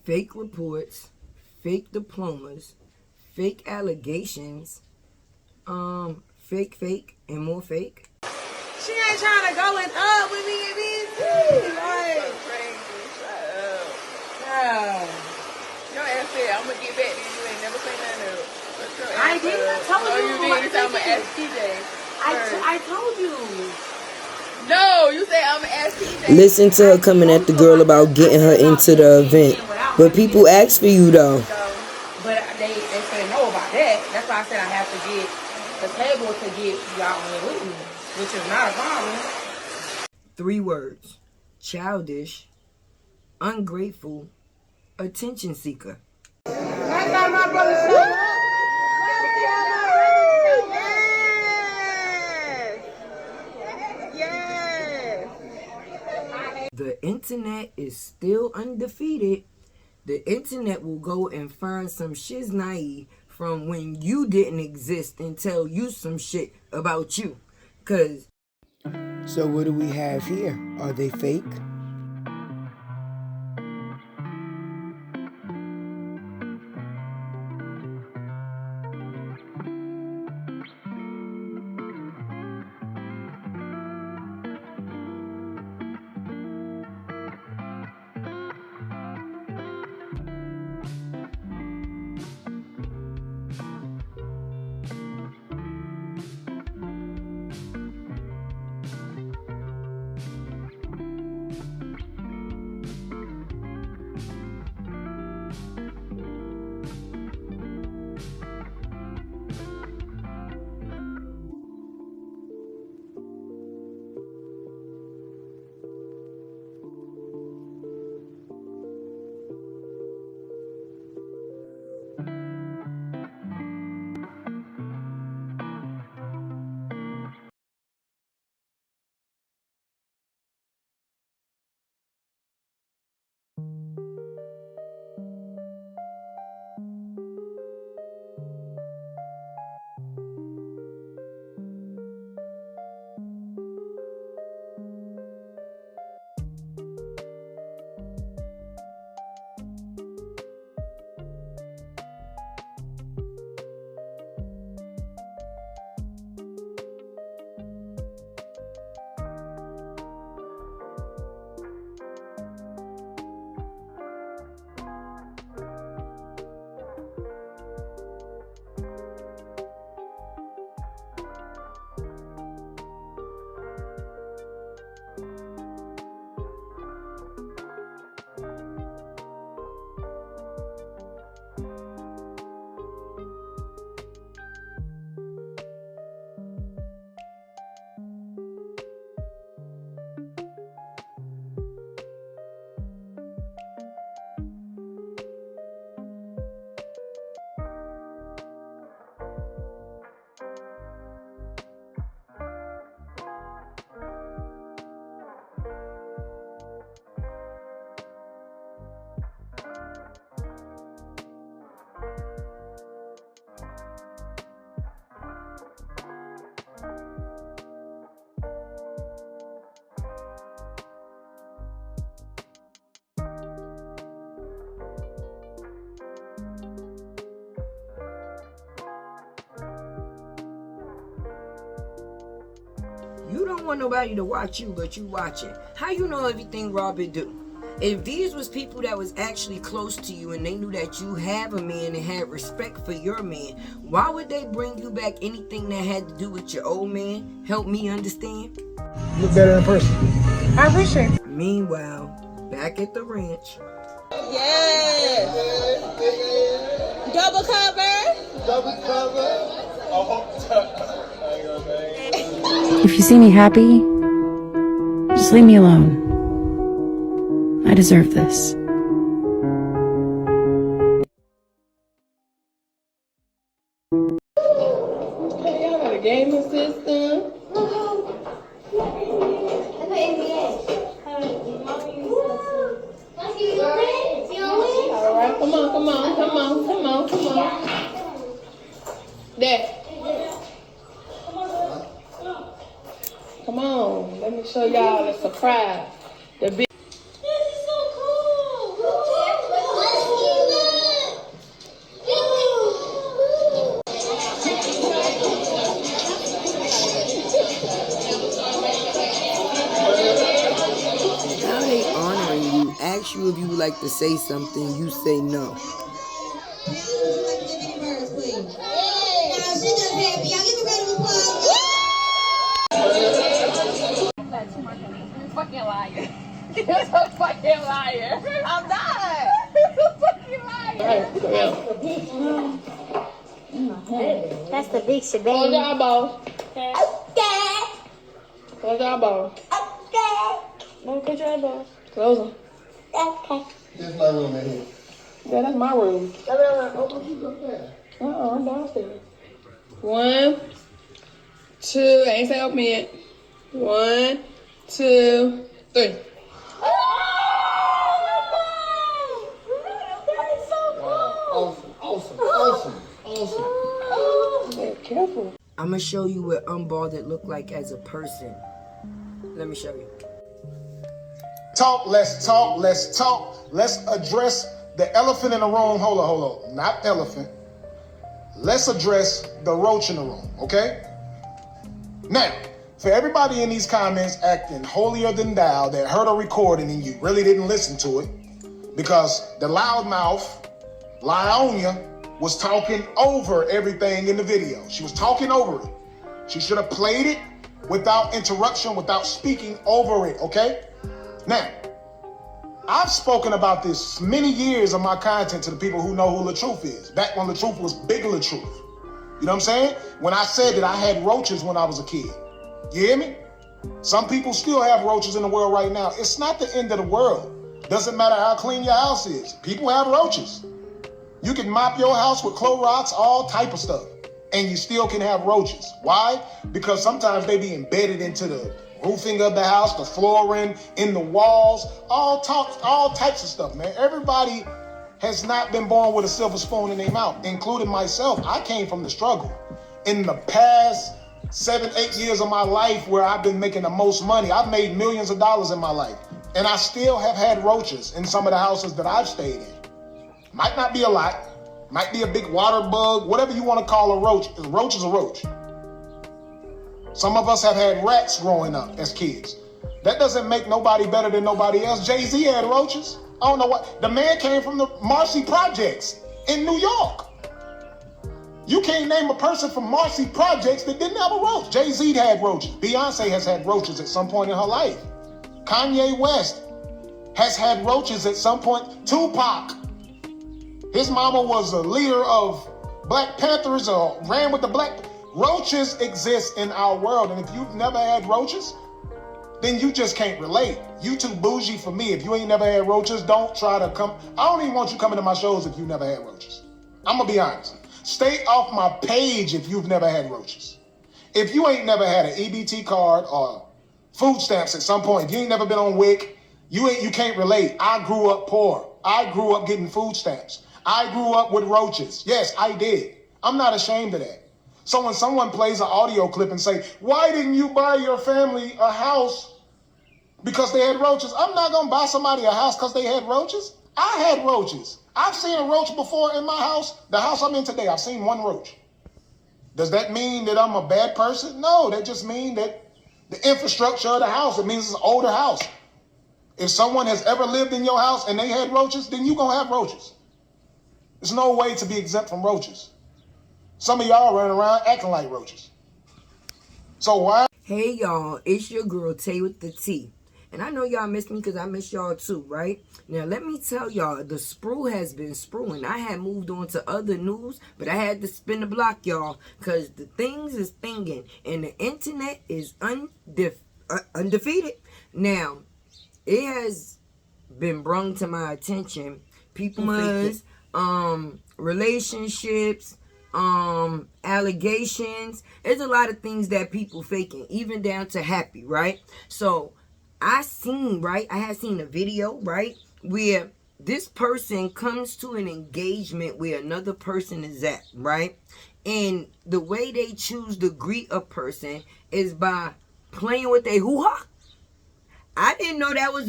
fake reports, fake diplomas, fake allegations, fake, and more fake. She ain't trying to go and up with me and this. Like, so crazy. Shut up. yeah. Your ass said, I'm gonna get back to you. You ain't never say nothing else. I didn't. I told you. You did. You said, I'm gonna ask TJ. I told you. No, you said I'm gonna ask TJ. Listen to her coming at the girl about getting her into the event. But people ask for you though. But they say no about that. That's why I said I have to get the table to get y'all on it with me, which is not a problem. 3 words: childish, ungrateful, attention seeker. That's how my brother showed up. Yes. The internet is still undefeated. The internet will go and find some shiznai from when you didn't exist and tell you some shit about you. Cause so what do we have here? Are they fake? You don't want nobody to watch you, but you watching. How you know everything Robert do? If these was people that was actually close to you and they knew that you have a man and had respect for your man, why would they bring you back anything that had to do with your old man? Help me understand. You look better in person. I appreciate it. Meanwhile, back at the ranch. Yes. Double cover. Double cover. If you see me happy, just leave me alone. I deserve this. Okay, y'all got a gaming system. All right, come on. There. Come on, let me show y'all the surprise. The big. This is so cool. like to say something, you say no. Fucking liar. You're a fucking liar. I'm not. You're a fucking liar. That's the big shebang. Close your eyeball. Okay. Close your eyeball. No, close your eyeball. Close them. Okay. This is my room right here. Yeah, that's my room. I'm downstairs. 1, 2. I ain't say open yet. 1, 2, 3. Awesome. Hey, careful. I'm going to show you what unbothered look like as a person. Let me show you. Let's talk. Let's address the elephant in the room. Hold on. Not elephant. Let's address the roach in the room, okay? Now, for everybody in these comments acting holier than thou that heard a recording and you really didn't listen to it because the loudmouth, Lionia, was talking over everything in the video. She was talking over it. She should have played it without interruption, without speaking over it, okay? Now, I've spoken about this many years of my content to the people who know who Latruth is. Back when Latruth was big Latruth. You know what I'm saying? When I said that I had roaches when I was a kid. You hear me? Some people still have roaches in the world right now. It's not the end of the world. Doesn't matter how clean your house is. People have roaches. You can mop your house with Clorox, all type of stuff, and you still can have roaches. Why? Because sometimes they be embedded into the roofing of the house, the flooring, in the walls, all types of stuff, man. Everybody has not been born with a silver spoon in their mouth, including myself. I came from the struggle. In the past 7, 8 years of my life where I've been making the most money, I've made millions of dollars in my life, and I still have had roaches in some of the houses that I've stayed in. Might not be a lot, might be a big water bug, whatever you want to call a roach. A roach is a roach. Some of us have had rats growing up as kids. That doesn't make nobody better than nobody else. Jay-Z had roaches. I don't know what. The man came from the Marcy Projects in New York. You can't name a person from Marcy Projects that didn't have a roach. Jay-Z had roaches. Beyonce has had roaches at some point in her life. Kanye West has had roaches at some point. Tupac. His mama was a leader of Black Panthers or ran with the black. Roaches exist in our world, and if you've never had roaches, then you just can't relate. You too bougie for me. If you ain't never had roaches, don't try to come. I don't even want you coming to my shows if you never had roaches. I'm gonna be honest. Stay off my page if you've never had roaches. If you ain't never had an EBT card or food stamps at some point, if you ain't never been on WIC, you can't relate. I grew up poor. I grew up getting food stamps. I grew up with roaches. Yes, I did. I'm not ashamed of that. So when someone plays an audio clip and say, why didn't you buy your family a house because they had roaches? I'm not going to buy somebody a house because they had roaches. I had roaches. I've seen a roach before in my house. The house I'm in today, I've seen one roach. Does that mean that I'm a bad person? No, that just means that the infrastructure of the house, it means it's an older house. If someone has ever lived in your house and they had roaches, then you're going to have roaches. There's no way to be exempt from roaches. Some of y'all running around acting like roaches. So why? Hey y'all, it's your girl Tay with the T. And I know y'all miss me because I miss y'all too, right? Now let me tell y'all, the sprue has been spruing. I had moved on to other news, but I had to spin the block, y'all, because the things is thinging and the internet is undefeated. Now, it has been brought to my attention. People must, relationships, allegations. There's a lot of things that people faking, even down to happy, right? So I had seen a video, right, where this person comes to an engagement where another person is at, right? And the way they choose to greet a person is by playing with their hoo-ha. I didn't know that was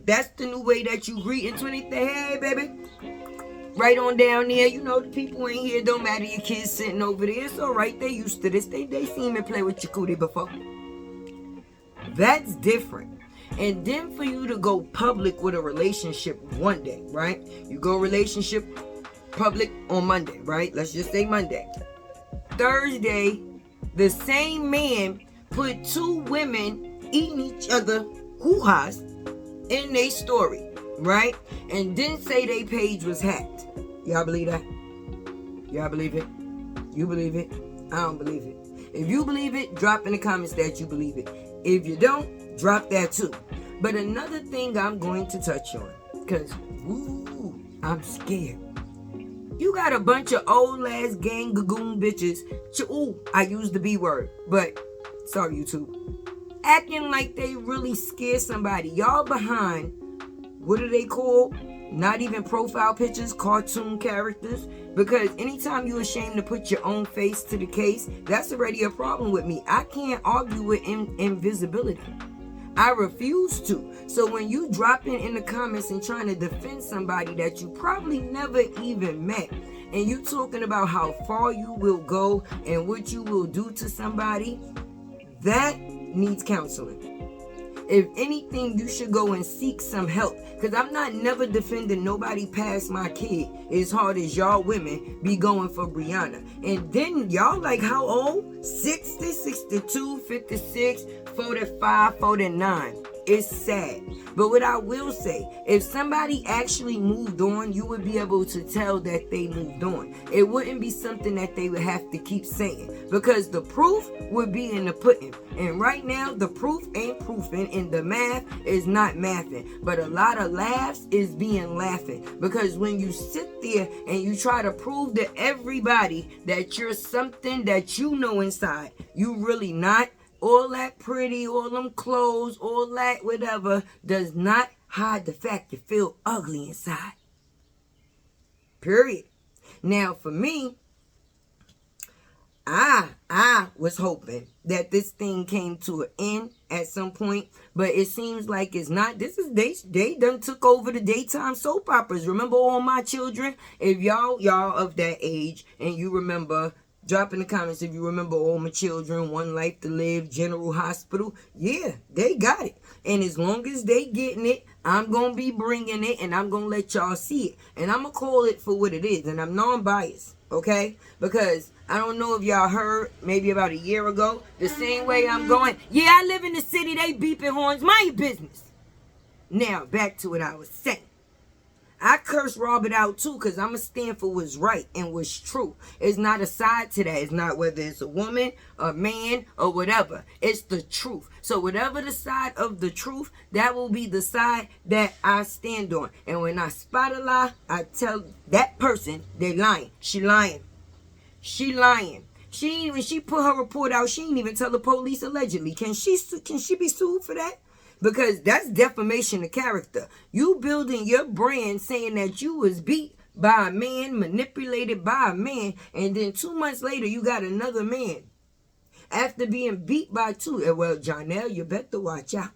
that's the new way that you greet in 20. Hey, baby. Right on down there, you know, the people ain't here. Don't matter, your kids sitting over there. It's all right. They used to this. They seen me play with your cootie before. That's different. And then for you to go public with a relationship one day, right? You go relationship public on Monday, right? Let's just say Monday. Thursday, the same man put 2 women eating each other hoo-has in their story, right? And then say their page was hacked. Y'all believe that? Y'all believe it? You believe it? I don't believe it. If you believe it, drop in the comments that you believe it. If you don't, drop that too. But another thing I'm going to touch on, because, I'm scared. You got a bunch of old ass gang gagoon bitches. I used the B word, but sorry, YouTube. Acting like they really scared somebody. Y'all behind, what are they called? Not even profile pictures, cartoon characters. Because anytime you're ashamed to put your own face to the case, that's already a problem with me. I can't argue with invisibility. I refuse to. So when you dropping in the comments and trying to defend somebody that you probably never even met, and you talking about how far you will go and what you will do to somebody, that needs counseling. If anything, you should go and seek some help. Because I'm not never defending nobody past my kid as hard as y'all women be going for Brianna. And then y'all like how old? 60, 62, 56, 45, 49. It's sad. But what I will say, if somebody actually moved on, you would be able to tell that they moved on. It wouldn't be something that they would have to keep saying, because the proof would be in the pudding. And right now, the proof ain't proofing, and the math is not mathing. But a lot of laughs is being laughing, because when you sit there and you try to prove to everybody that you're something that you know inside, you really not. All that pretty, all them clothes, all that whatever does not hide the fact you feel ugly inside. Period. Now, for me, I was hoping that this thing came to an end at some point, but it seems like it's not. They done took over the daytime soap operas. Remember All My Children? If y'all of that age and you remember, drop in the comments if you remember All My Children, One Life to Live, General Hospital. Yeah, they got it. And as long as they getting it, I'm going to be bringing it, and I'm going to let y'all see it. And I'm going to call it for what it is. And I'm non-biased, okay? Because I don't know if y'all heard, maybe about a year ago, the same way I'm going, yeah, I live in the city, they beeping horns, mind your business. Now, back to what I was saying. I curse Robert out too, because I'm going to stand for what's right and what's true. It's not a side to that. It's not whether it's a woman, a man, or whatever. It's the truth. So whatever the side of the truth, that will be the side that I stand on. And when I spot a lie, I tell that person they're lying. She lying. She lying. When she put her report out, she didn't even tell the police allegedly. Can she be sued for that? Because that's defamation of character. You building your brand saying that you was beat by a man, manipulated by a man, and then 2 months later you got another man after being beat by 2. Well, Jonelle, you better watch out.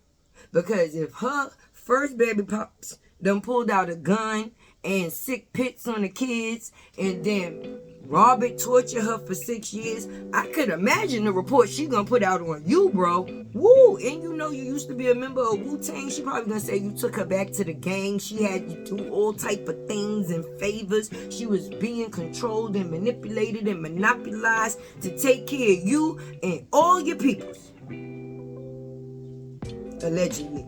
Because if her first baby pops done pulled out a gun and sick pits on the kids, and then Robert tortured her for 6 years, I could imagine the report she gonna put out on you, bro. Woo! And you know you used to be a member of Wu-Tang. She probably gonna say you took her back to the gang. She had you do all type of things and favors. She was being controlled and manipulated and monopolized to take care of you and all your peoples. Allegedly.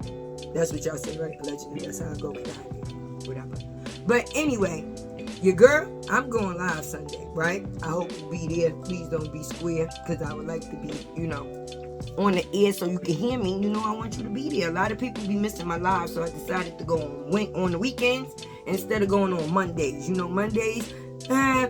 That's what y'all say, right? Allegedly. That's how I go with that. Whatever. But anyway, your girl, I'm going live Sunday, right? I hope you be there. Please don't be square, because I would like to be, on the air so you can hear me. I want you to be there. A lot of people be missing my live, so I decided to go on the weekends instead of going on Mondays. Mondays,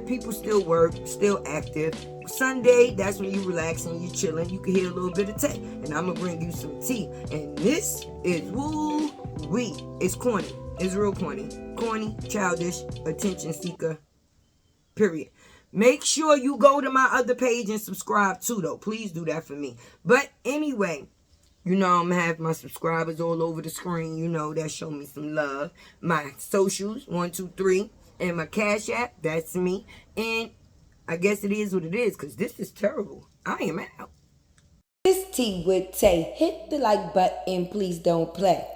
people still work, still active. Sunday, that's when you relaxing, you chilling. You can hear a little bit of tech, and I'm gonna bring you some tea. And this is woo-wee. It's corny. It's real corny. Corny, childish, attention seeker, period. Make sure you go to my other page and subscribe too, though. Please do that for me. But anyway, I'm going to have my subscribers all over the screen. That show me some love. My socials, 123, and my Cash App, that's me. And I guess it is what it is, because this is terrible. I am out. It's T with Tay. Hit the like button, please don't play.